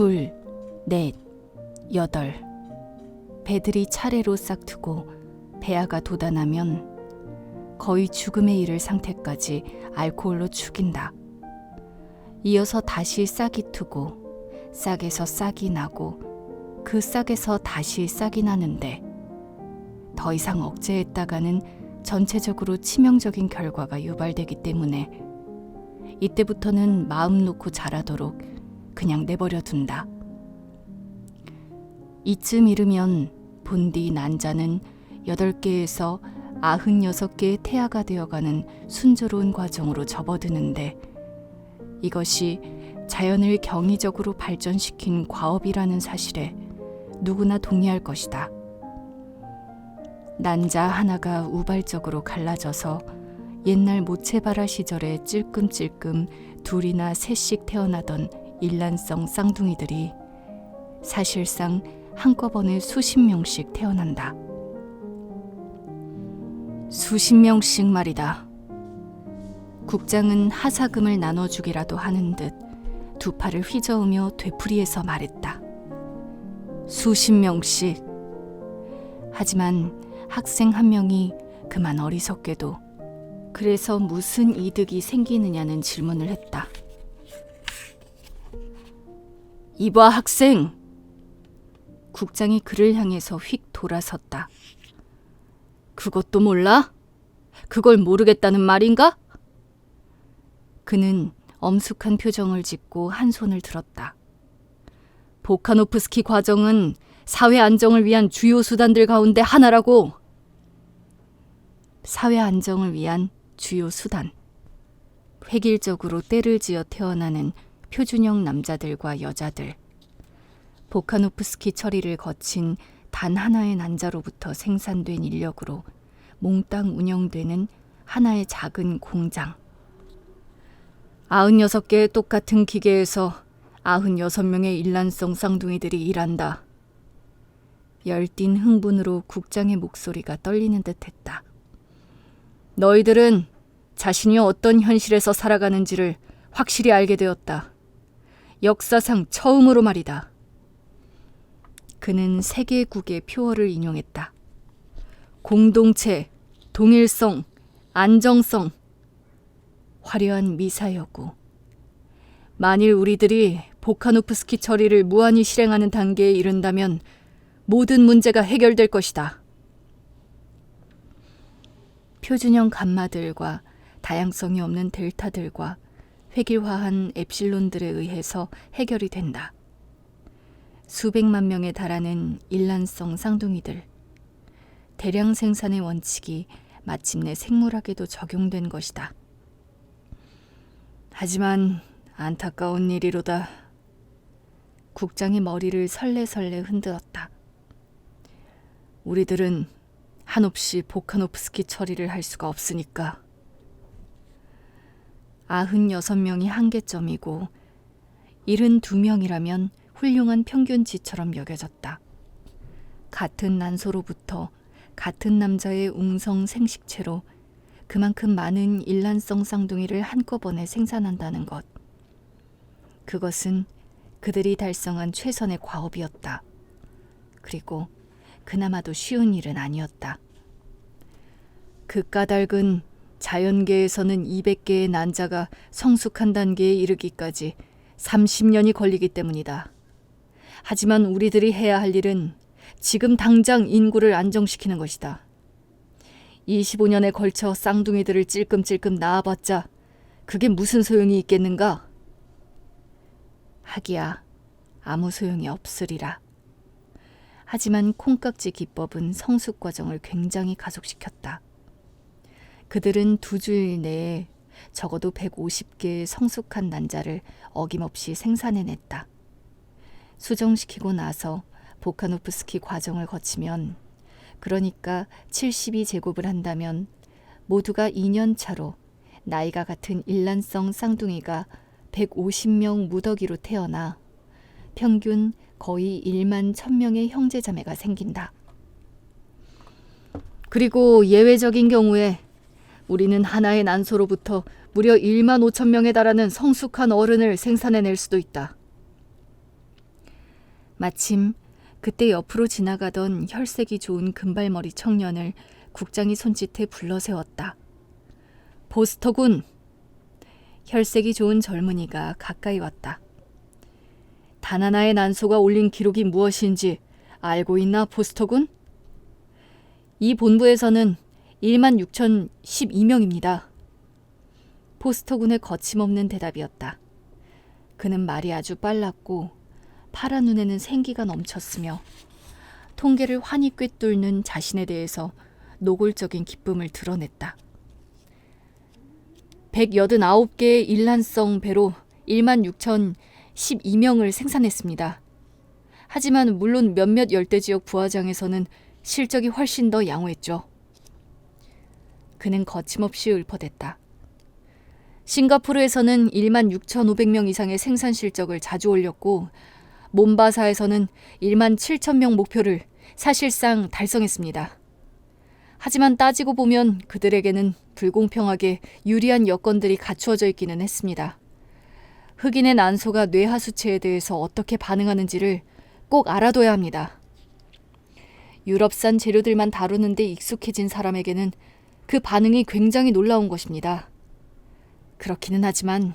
둘, 넷, 여덟. 배들이 차례로 싹트고 배아가 돋아나면 거의 죽음에 이를 상태까지 알코올로 죽인다. 이어서 다시 싹이 트고 싹에서 싹이 나고 그 싹에서 다시 싹이 나는데 더 이상 억제했다가는 전체적으로 치명적인 결과가 유발되기 때문에 이때부터는 마음 놓고 자라도록 그냥 내버려 둔다. 이쯤 이르면 본디 난자는 8개에서 96개의 태아가 되어가는 순조로운 과정으로 접어드는데 이것이 자연을 경이적으로 발전시킨 과업이라는 사실에 누구나 동의할 것이다. 난자 하나가 우발적으로 갈라져서 옛날 모체바라 시절에 찔끔찔끔 둘이나 셋씩 태어나던 일란성 쌍둥이들이 사실상 한꺼번에 수십 명씩 태어난다. 수십 명씩 말이다. 국장은 하사금을 나눠주기라도 하는 듯 두 팔을 휘저으며 되풀이해서 말했다. 수십 명씩. 하지만 학생 한 명이 그만 어리석게도 그래서 무슨 이득이 생기느냐는 질문을 했다. 이봐 학생! 국장이 그를 향해서 휙 돌아섰다. 그것도 몰라? 그걸 모르겠다는 말인가? 그는 엄숙한 표정을 짓고 한 손을 들었다. 보카노프스키 과정은 사회 안정을 위한 주요 수단들 가운데 하나라고. 사회 안정을 위한 주요 수단. 획일적으로 때를 지어 태어나는 표준형 남자들과 여자들. 보카노프스키 처리를 거친 단 하나의 난자로부터 생산된 인력으로 몽땅 운영되는 하나의 작은 공장. 96개의 똑같은 기계에서 96명의 일란성 쌍둥이들이 일한다. 열띤 흥분으로 국장의 목소리가 떨리는 듯했다. 너희들은 자신이 어떤 현실에서 살아가는지를 확실히 알게 되었다. 역사상 처음으로 말이다. 그는 세계국의 표어를 인용했다. 공동체, 동일성, 안정성. 화려한 미사여구. 만일 우리들이 보카노프스키 처리를 무한히 실행하는 단계에 이른다면 모든 문제가 해결될 것이다. 표준형 감마들과 다양성이 없는 델타들과 획일화한 엡실론들에 의해서 해결이 된다. 수백만 명에 달하는 일란성 쌍둥이들. 대량 생산의 원칙이 마침내 생물학에도 적용된 것이다. 하지만 안타까운 일이로다. 국장이 머리를 설레설레 흔들었다. 우리들은 한없이 보카노프스키 처리를 할 수가 없으니까. 96명이 한계점이고 72명이라면 훌륭한 평균치처럼 여겨졌다. 같은 난소로부터 같은 남자의 웅성 생식체로 그만큼 많은 일란성 쌍둥이를 한꺼번에 생산한다는 것. 그것은 그들이 달성한 최선의 과업이었다. 그리고 그나마도 쉬운 일은 아니었다. 그 까닭은 자연계에서는 200개의 난자가 성숙한 단계에 이르기까지 30년이 걸리기 때문이다. 하지만 우리들이 해야 할 일은 지금 당장 인구를 안정시키는 것이다. 25년에 걸쳐 쌍둥이들을 찔끔찔끔 낳아봤자 그게 무슨 소용이 있겠는가? 하기야 아무 소용이 없으리라. 하지만 콩깍지 기법은 성숙 과정을 굉장히 가속시켰다. 그들은 2주일 내에 적어도 150개의 성숙한 난자를 어김없이 생산해냈다. 수정시키고 나서 보카노프스키 과정을 거치면, 그러니까 72제곱을 한다면 모두가 2년 차로 나이가 같은 일란성 쌍둥이가 150명 무더기로 태어나 평균 거의 1만 1,000명의 형제자매가 생긴다. 그리고 예외적인 경우에 우리는 하나의 난소로부터 무려 1만 5천 명에 달하는 성숙한 어른을 생산해낼 수도 있다. 마침 그때 옆으로 지나가던 혈색이 좋은 금발머리 청년을 국장이 손짓해 불러세웠다. 보스터군! 혈색이 좋은 젊은이가 가까이 왔다. 단 하나의 난소가 올린 기록이 무엇인지 알고 있나, 보스터군? 이 본부에서는 1만 6,012명입니다. 포스터군의 거침없는 대답이었다. 그는 말이 아주 빨랐고 파란 눈에는 생기가 넘쳤으며 통계를 환히 꿰뚫는 자신에 대해서 노골적인 기쁨을 드러냈다. 189개의 일란성 배로 1만 6,012명을 생산했습니다. 하지만 물론 몇몇 열대지역 부하장에서는 실적이 훨씬 더 양호했죠. 그는 거침없이 읊어댔다. 싱가포르에서는 1만 6,500명 이상의 생산 실적을 자주 올렸고 몬바사에서는 1만 7,000명 목표를 사실상 달성했습니다. 하지만 따지고 보면 그들에게는 불공평하게 유리한 여건들이 갖추어져 있기는 했습니다. 흑인의 난소가 뇌하수체에 대해서 어떻게 반응하는지를 꼭 알아둬야 합니다. 유럽산 재료들만 다루는 데 익숙해진 사람에게는 그 반응이 굉장히 놀라운 것입니다. 그렇기는 하지만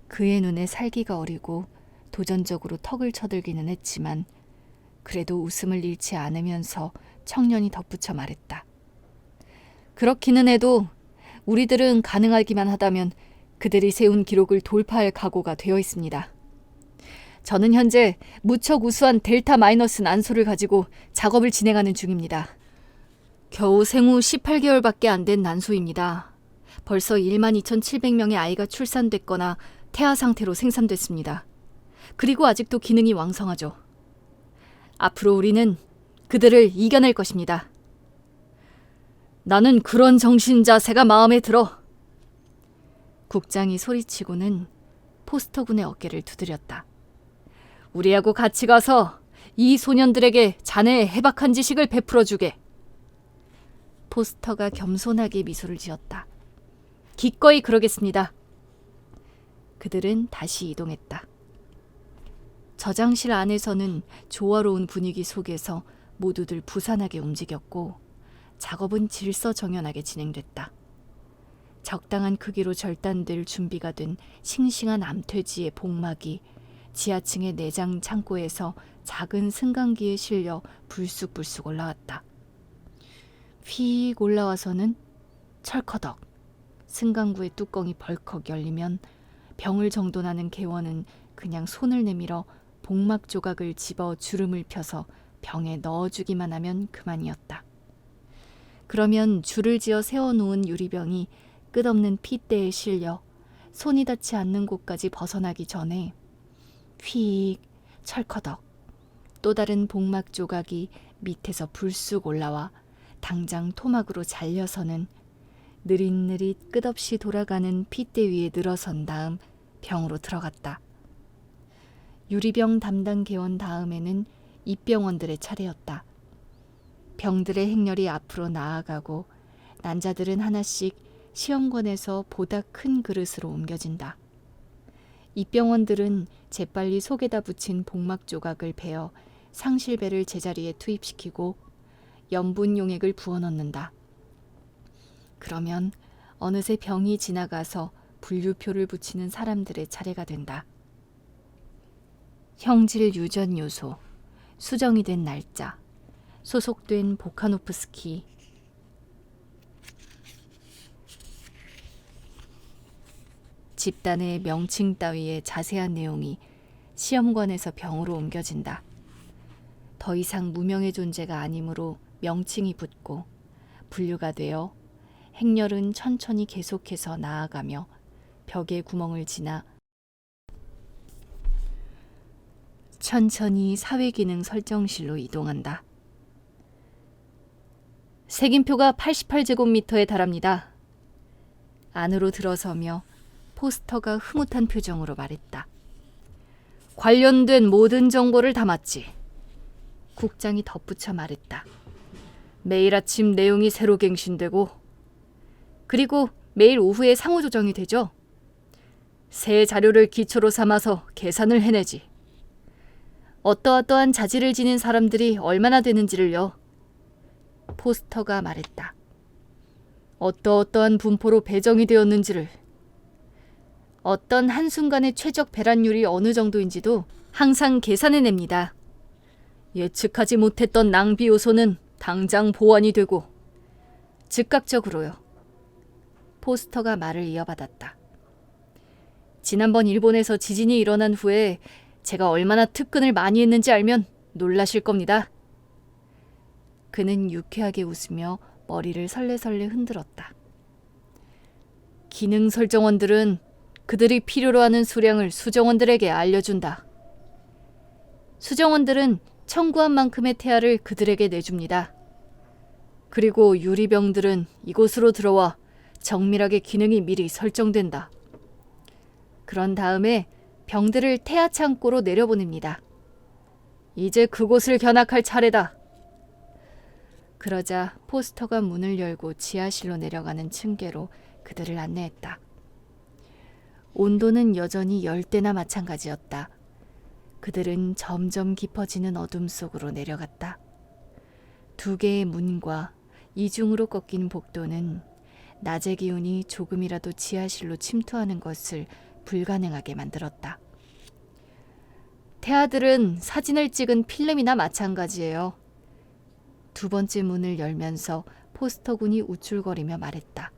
그의 눈에 살기가 어리고 도전적으로 턱을 쳐들기는 했지만 그래도 웃음을 잃지 않으면서 청년이 덧붙여 말했다. 그렇기는 해도 우리들은 가능하기만 하다면 그들이 세운 기록을 돌파할 각오가 되어 있습니다. 저는 현재 무척 우수한 델타 마이너스 난소를 가지고 작업을 진행하는 중입니다. 겨우 생후 18개월밖에 안 된 난소입니다. 벌써 1만 2,700명의 아이가 출산됐거나 태아 상태로 생산됐습니다. 그리고 아직도 기능이 왕성하죠. 앞으로 우리는 그들을 이겨낼 것입니다. 나는 그런 정신 자세가 마음에 들어. 국장이 소리치고는 포스터군의 어깨를 두드렸다. 우리하고 같이 가서 이 소년들에게 자네의 해박한 지식을 베풀어주게. 포스터가 겸손하게 미소를 지었다. 기꺼이 그러겠습니다. 그들은 다시 이동했다. 저장실 안에서는 조화로운 분위기 속에서 모두들 부산하게 움직였고 작업은 질서정연하게 진행됐다. 적당한 크기로 절단될 준비가 된 싱싱한 암퇴지의 복막이 지하층의 내장 창고에서 작은 승강기에 실려 불쑥불쑥 올라왔다. 휙 올라와서는 철커덕 승강구의 뚜껑이 벌컥 열리면 병을 정돈하는 개원은 그냥 손을 내밀어 복막 조각을 집어 주름을 펴서 병에 넣어주기만 하면 그만이었다. 그러면 줄을 지어 세워놓은 유리병이 끝없는 핏대에 실려 손이 닿지 않는 곳까지 벗어나기 전에 휙 철커덕 또 다른 복막 조각이 밑에서 불쑥 올라와 당장 토막으로 잘려서는 느릿느릿 끝없이 돌아가는 핏대 위에 늘어선 다음 병으로 들어갔다. 유리병 담당 개원 다음에는 입병원들의 차례였다. 병들의 행렬이 앞으로 나아가고 난자들은 하나씩 시험관에서 보다 큰 그릇으로 옮겨진다. 입병원들은 재빨리 속에다 붙인 복막 조각을 베어 상실배를 제자리에 투입시키고 염분 용액을 부어넣는다. 그러면 어느새 병이 지나가서 분류표를 붙이는 사람들의 차례가 된다. 형질 유전 요소, 수정이 된 날짜, 소속된 보카노프스키, 집단의 명칭 따위의 자세한 내용이 시험관에서 병으로 옮겨진다. 더 이상 무명의 존재가 아니므로 명칭이 붙고 분류가 되어 행렬은 천천히 계속해서 나아가며 벽의 구멍을 지나 천천히 사회기능 설정실로 이동한다. 색인표가 88제곱미터에 달합니다. 안으로 들어서며 포스터가 흐뭇한 표정으로 말했다. 관련된 모든 정보를 담았지. 국장이 덧붙여 말했다. 매일 아침 내용이 새로 갱신되고 그리고 매일 오후에 상호 조정이 되죠. 새 자료를 기초로 삼아서 계산을 해내지. 어떠어떠한 자질을 지닌 사람들이 얼마나 되는지를요. 포스터가 말했다. 어떠어떠한 분포로 배정이 되었는지를, 어떤 한순간의 최적 배란율이 어느 정도인지도 항상 계산해냅니다. 예측하지 못했던 낭비 요소는 당장 보완이 되고 즉각적으로요. 포스터가 말을 이어받았다. 지난번 일본에서 지진이 일어난 후에 제가 얼마나 특근을 많이 했는지 알면 놀라실 겁니다. 그는 유쾌하게 웃으며 머리를 설레설레 흔들었다. 기능 설정원들은 그들이 필요로 하는 수량을 수정원들에게 알려준다. 수정원들은 청구한 만큼의 태아를 그들에게 내줍니다. 그리고 유리병들은 이곳으로 들어와 정밀하게 기능이 미리 설정된다. 그런 다음에 병들을 태아 창고로 내려보냅니다. 이제 그곳을 견학할 차례다. 그러자 포스터가 문을 열고 지하실로 내려가는 층계로 그들을 안내했다. 온도는 여전히 열대나 마찬가지였다. 그들은 점점 깊어지는 어둠 속으로 내려갔다. 두 개의 문과 이중으로 꺾인 복도는 낮의 기운이 조금이라도 지하실로 침투하는 것을 불가능하게 만들었다. 태아들은 사진을 찍은 필름이나 마찬가지예요. 두 번째 문을 열면서 포스터군이 우쭐거리며 말했다.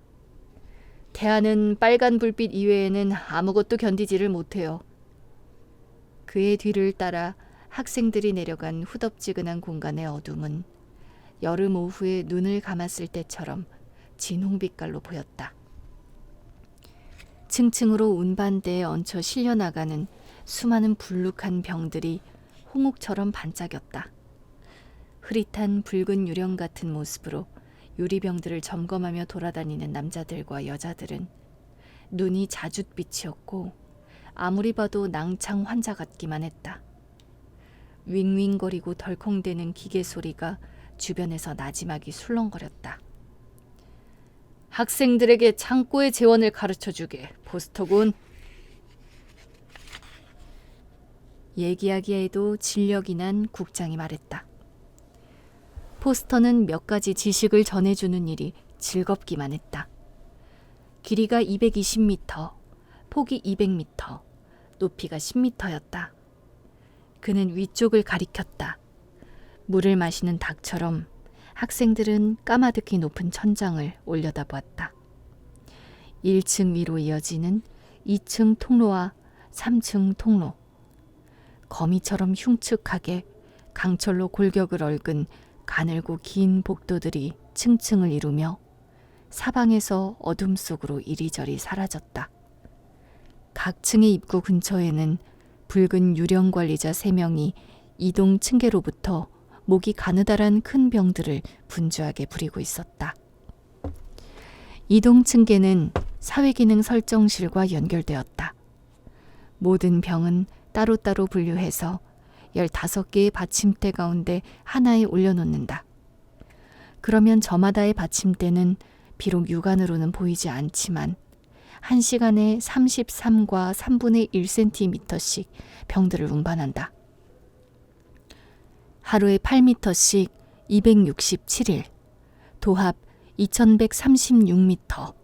태아는 빨간 불빛 이외에는 아무것도 견디지를 못해요. 그의 뒤를 따라 학생들이 내려간 후덥지근한 공간의 어둠은 여름 오후에 눈을 감았을 때처럼 진홍빛깔로 보였다. 층층으로 운반대에 얹혀 실려나가는 수많은 불룩한 병들이 홍옥처럼 반짝였다. 흐릿한 붉은 유령 같은 모습으로 유리병들을 점검하며 돌아다니는 남자들과 여자들은 눈이 자줏빛이었고 아무리 봐도 낭창 환자 같기만 했다. 윙윙거리고 덜컹대는 기계 소리가 주변에서 나지막이 술렁거렸다. 학생들에게 창고의 재원을 가르쳐주게, 포스터군. 얘기하기에도 진력이 난 국장이 말했다. 포스터는 몇 가지 지식을 전해주는 일이 즐겁기만 했다. 길이가 220m, 폭이 200m, 높이가 10m였다. 그는 위쪽을 가리켰다. 물을 마시는 닭처럼 학생들은 까마득히 높은 천장을 올려다보았다. 1층 위로 이어지는 2층 통로와 3층 통로. 거미처럼 흉측하게 강철로 골격을 얽은 가늘고 긴 복도들이 층층을 이루며 사방에서 어둠 속으로 이리저리 사라졌다. 각 층의 입구 근처에는 붉은 유령 관리자 3명이 이동 층계로부터 목이 가느다란 큰 병들을 분주하게 부리고 있었다. 이동 층계는 사회기능 설정실과 연결되었다. 모든 병은 따로따로 분류해서 15개의 받침대 가운데 하나에 올려놓는다. 그러면 저마다의 받침대는 비록 육안으로는 보이지 않지만 1시간에 33과 3분의 1cm씩 병들을 운반한다. 하루에 8m씩 267일, 도합 2136m.